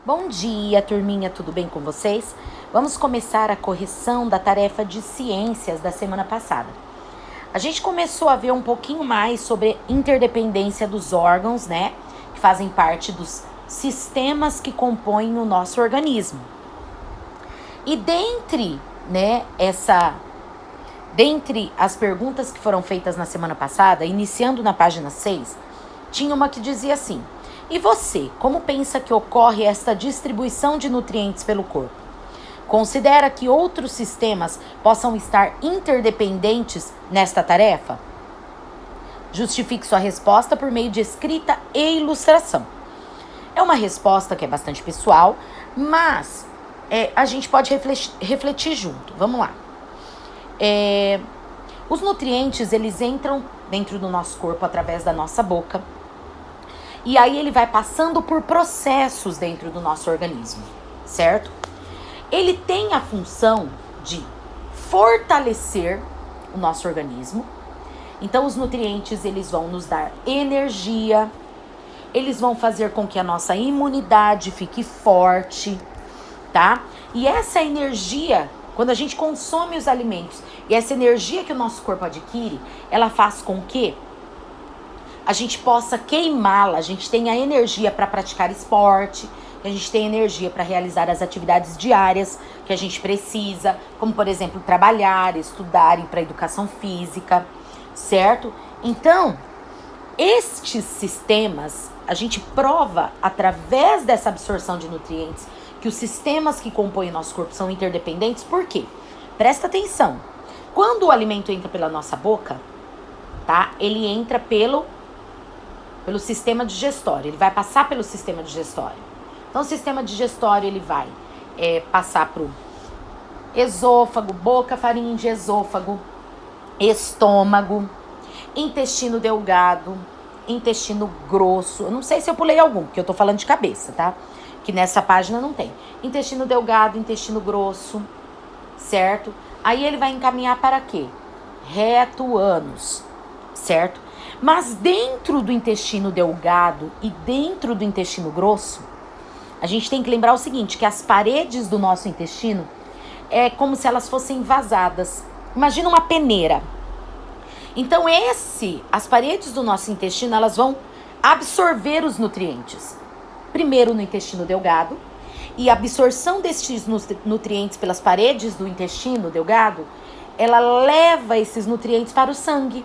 Bom dia, turminha, tudo bem com vocês? Vamos começar a correção da tarefa de ciências da semana passada. A gente começou a ver um pouquinho mais sobre interdependência dos órgãos, né? Que fazem parte dos sistemas que compõem o nosso organismo. E dentre as perguntas que foram feitas na semana passada, iniciando na página 6, tinha uma que dizia assim: e você, como pensa que ocorre esta distribuição de nutrientes pelo corpo? Considera que outros sistemas possam estar interdependentes nesta tarefa? Justifique sua resposta por meio de escrita e ilustração. É uma resposta que é bastante pessoal, mas a gente pode refletir junto. Vamos lá. Os nutrientes, eles entram dentro do nosso corpo através da nossa boca. E aí ele vai passando por processos dentro do nosso organismo, certo? Ele tem a função de fortalecer o nosso organismo. Então os nutrientes, eles vão nos dar energia, eles vão fazer com que a nossa imunidade fique forte, tá? E essa energia, quando a gente consome os alimentos, e essa energia que o nosso corpo adquire, ela faz com que a gente possa queimá-la, a gente tenha energia para praticar esporte, a gente tenha energia para realizar as atividades diárias que a gente precisa, como por exemplo trabalhar, estudar, ir para a educação física, certo? Então, estes sistemas, a gente prova através dessa absorção de nutrientes que os sistemas que compõem o nosso corpo são interdependentes. Por quê? Presta atenção. Quando o alimento entra pela nossa boca, tá? Ele entra pelo sistema digestório, ele vai passar pelo sistema digestório. Então, o sistema digestório, ele vai passar pro esôfago, boca, faringe, esôfago, estômago, intestino delgado, intestino grosso. Eu não sei se eu pulei algum, porque eu tô falando de cabeça, tá? Que nessa página não tem. Intestino delgado, intestino grosso, certo? Aí ele vai encaminhar para quê? Reto ânus, certo? Mas dentro do intestino delgado e dentro do intestino grosso, a gente tem que lembrar o seguinte, que as paredes do nosso intestino é como se elas fossem vazadas. Imagina uma peneira. Então as paredes do nosso intestino, elas vão absorver os nutrientes. Primeiro no intestino delgado, e a absorção desses nutrientes pelas paredes do intestino delgado, ela leva esses nutrientes para o sangue.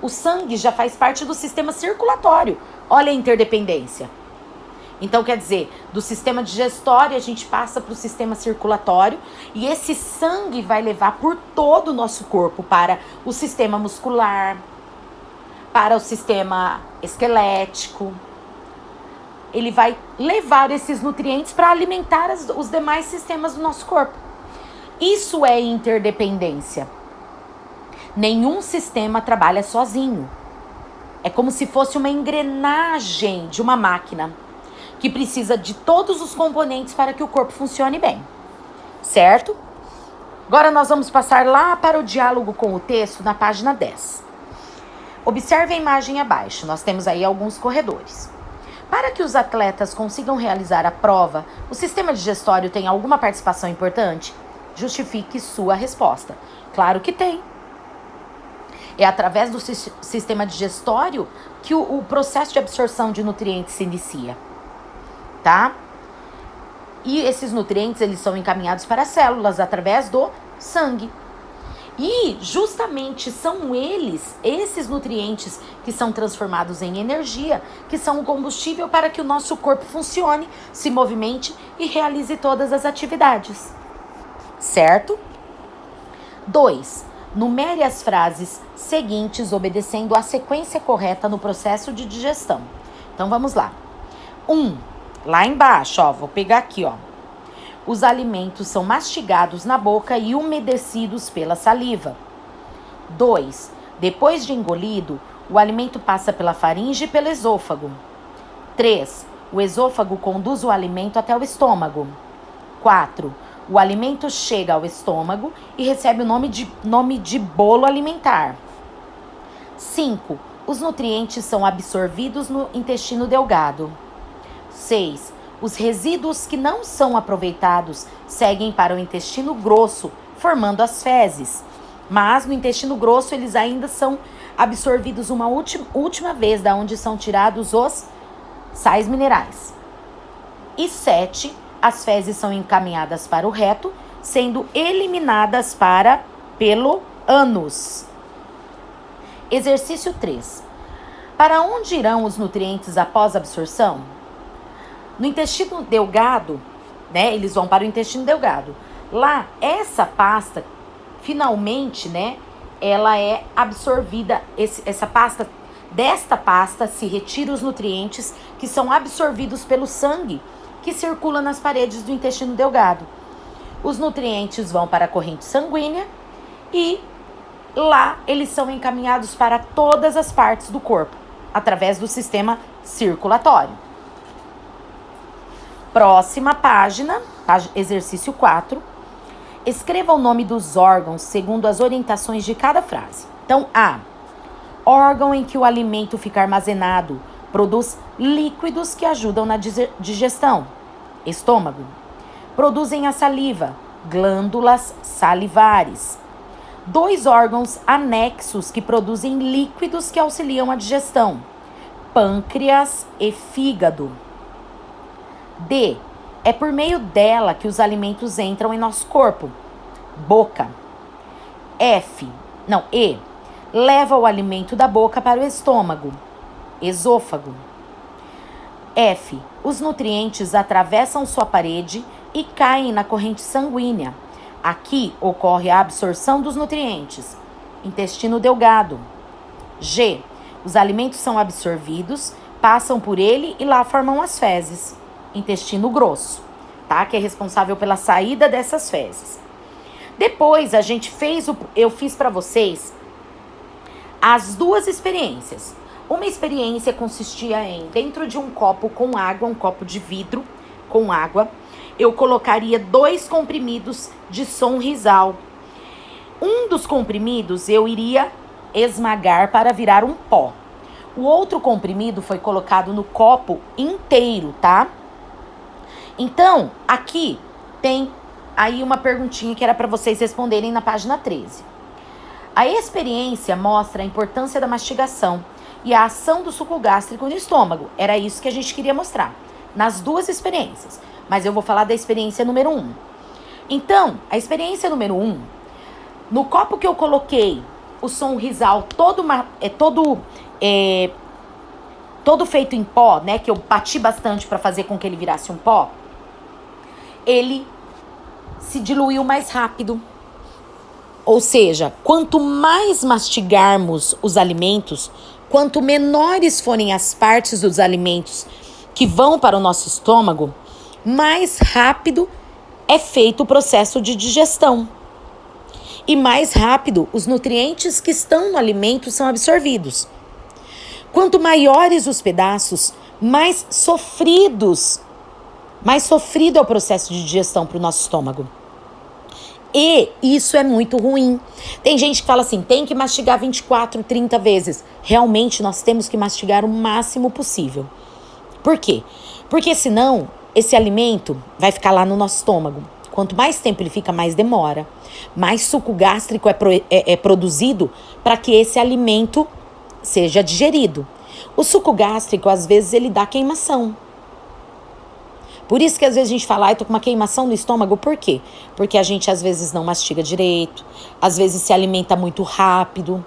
O sangue já faz parte do sistema circulatório. Olha a interdependência. Então, quer dizer, do sistema digestório a gente passa para o sistema circulatório e esse sangue vai levar por todo o nosso corpo para o sistema muscular, para o sistema esquelético. Ele vai levar esses nutrientes para alimentar os demais sistemas do nosso corpo. Isso é interdependência. Nenhum sistema trabalha sozinho. É como se fosse uma engrenagem de uma máquina que precisa de todos os componentes para que o corpo funcione bem, certo? Agora nós vamos passar lá para o diálogo com o texto na página 10. Observe a imagem abaixo, nós temos aí alguns corredores. Para que os atletas consigam realizar a prova, o sistema digestório tem alguma participação importante? Justifique sua resposta. Claro que tem. É através do sistema digestório que o processo de absorção de nutrientes se inicia, tá? E esses nutrientes, eles são encaminhados para as células através do sangue. E justamente são esses nutrientes que são transformados em energia, que são o combustível para que o nosso corpo funcione, se movimente e realize todas as atividades, certo? 2. Numere as frases seguintes obedecendo a sequência correta no processo de digestão. Então, vamos lá. 1. Lá embaixo, ó, vou pegar aqui, ó. Os alimentos são mastigados na boca e umedecidos pela saliva. 2. Depois de engolido, o alimento passa pela faringe e pelo esôfago. 3. O esôfago conduz o alimento até o estômago. 4. O alimento chega ao estômago e recebe o nome de bolo alimentar. 5. Os nutrientes são absorvidos no intestino delgado. 6. Os resíduos que não são aproveitados seguem para o intestino grosso, formando as fezes. Mas no intestino grosso eles ainda são absorvidos uma última vez, da onde são tirados os sais minerais. E 7, as fezes são encaminhadas para o reto, sendo eliminadas pelo ânus. Exercício 3. Para onde irão os nutrientes após a absorção? No intestino delgado, né, eles vão para o intestino delgado. Lá, essa pasta, finalmente, né, ela é absorvida. Desta pasta se retira os nutrientes que são absorvidos pelo sangue que circula nas paredes do intestino delgado. Os nutrientes vão para a corrente sanguínea e lá eles são encaminhados para todas as partes do corpo, através do sistema circulatório. Próxima página, exercício 4. Escreva o nome dos órgãos segundo as orientações de cada frase. Então, A. Órgão em que o alimento fica armazenado, produz líquidos que ajudam na digestão. Estômago. Produzem a saliva, glândulas salivares. 2 órgãos anexos que produzem líquidos que auxiliam a digestão. Pâncreas e fígado. D. É por meio dela que os alimentos entram em nosso corpo. Boca. E. Leva o alimento da boca para o estômago. Esôfago. F. Os nutrientes atravessam sua parede e caem na corrente sanguínea. Aqui ocorre a absorção dos nutrientes. Intestino delgado. G. Os alimentos são absorvidos, passam por ele e lá formam as fezes. Intestino grosso, tá? Que é responsável pela saída dessas fezes. Depois eu fiz para vocês as 2 experiências. Uma experiência consistia em, dentro de um copo com água, um copo de vidro com água, eu colocaria 2 comprimidos de Sonrisal. Um dos comprimidos eu iria esmagar para virar um pó. O outro comprimido foi colocado no copo inteiro, tá? Então, aqui tem aí uma perguntinha que era para vocês responderem na página 13. A experiência mostra a importância da mastigação e a ação do suco gástrico no estômago. Era isso que a gente queria mostrar nas 2 experiências. Mas eu vou falar da experiência número 1. Então, a experiência número 1, no copo que eu coloquei o Sonrisal todo feito em pó, né, que eu bati bastante para fazer com que ele virasse um pó, ele se diluiu mais rápido. Ou seja, quanto mais mastigarmos os alimentos, quanto menores forem as partes dos alimentos que vão para o nosso estômago, mais rápido é feito o processo de digestão. E mais rápido os nutrientes que estão no alimento são absorvidos. Quanto maiores os pedaços, mais sofrido é o processo de digestão para o nosso estômago. E isso é muito ruim. Tem gente que fala assim, tem que mastigar 24, 30 vezes. Realmente nós temos que mastigar o máximo possível. Por quê? Porque senão esse alimento vai ficar lá no nosso estômago. Quanto mais tempo ele fica, mais demora. Mais suco gástrico é produzido para que esse alimento seja digerido. O suco gástrico, às vezes, ele dá queimação. Por isso que às vezes a gente fala, tô com uma queimação no estômago. Por quê? Porque a gente às vezes não mastiga direito, às vezes se alimenta muito rápido,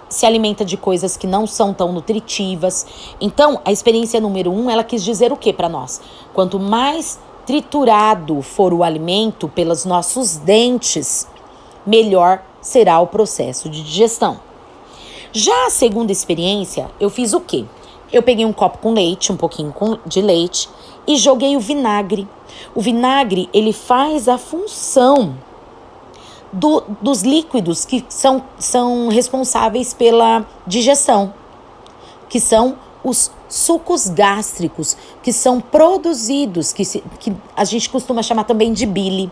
se alimenta de coisas que não são tão nutritivas. Então, a experiência número 1, ela quis dizer o quê para nós? Quanto mais triturado for o alimento pelos nossos dentes, melhor será o processo de digestão. Já a segunda experiência, eu fiz o quê? Eu peguei um copo com leite, um pouquinho de leite, e joguei o vinagre. O vinagre, ele faz a função dos líquidos que são responsáveis pela digestão, que são os sucos gástricos, que são produzidos, que a gente costuma chamar também de bile.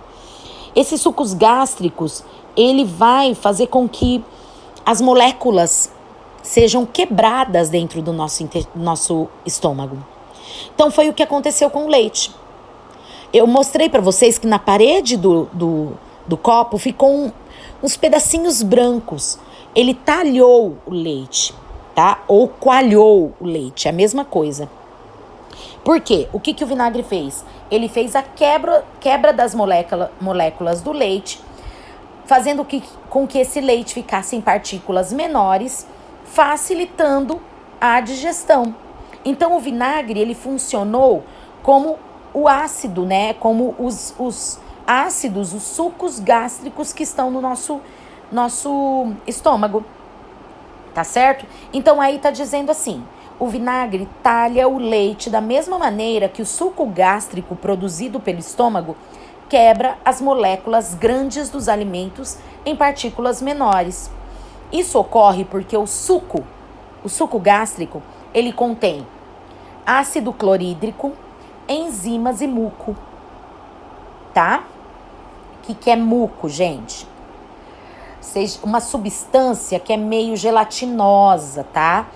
Esses sucos gástricos, ele vai fazer com que as moléculas sejam quebradas dentro do nosso estômago. Então foi o que aconteceu com o leite. Eu mostrei para vocês que na parede do copo ficou uns pedacinhos brancos. Ele talhou o leite, tá? Ou coalhou o leite, é a mesma coisa. Por quê? O que o vinagre fez? Ele fez a quebra das moléculas do leite, fazendo com que esse leite ficasse em partículas menores, facilitando a digestão. Então, o vinagre, ele funcionou como o ácido, né? Como os ácidos, os sucos gástricos que estão no nosso estômago, tá certo? Então, aí tá dizendo assim, o vinagre talha o leite da mesma maneira que o suco gástrico produzido pelo estômago quebra as moléculas grandes dos alimentos em partículas menores. Isso ocorre porque o suco gástrico, ele contém ácido clorídrico, enzimas e muco, tá? O que é muco, gente? Uma substância que é meio gelatinosa, tá?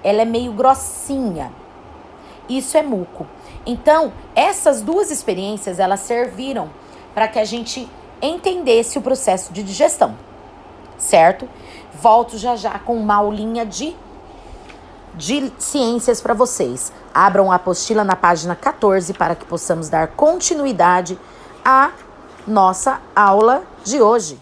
Ela é meio grossinha. Isso é muco. Então, essas duas experiências, elas serviram para que a gente entendesse o processo de digestão, certo? Volto já com uma aulinha de ciências para vocês. Abram a apostila na página 14 para que possamos dar continuidade à nossa aula de hoje.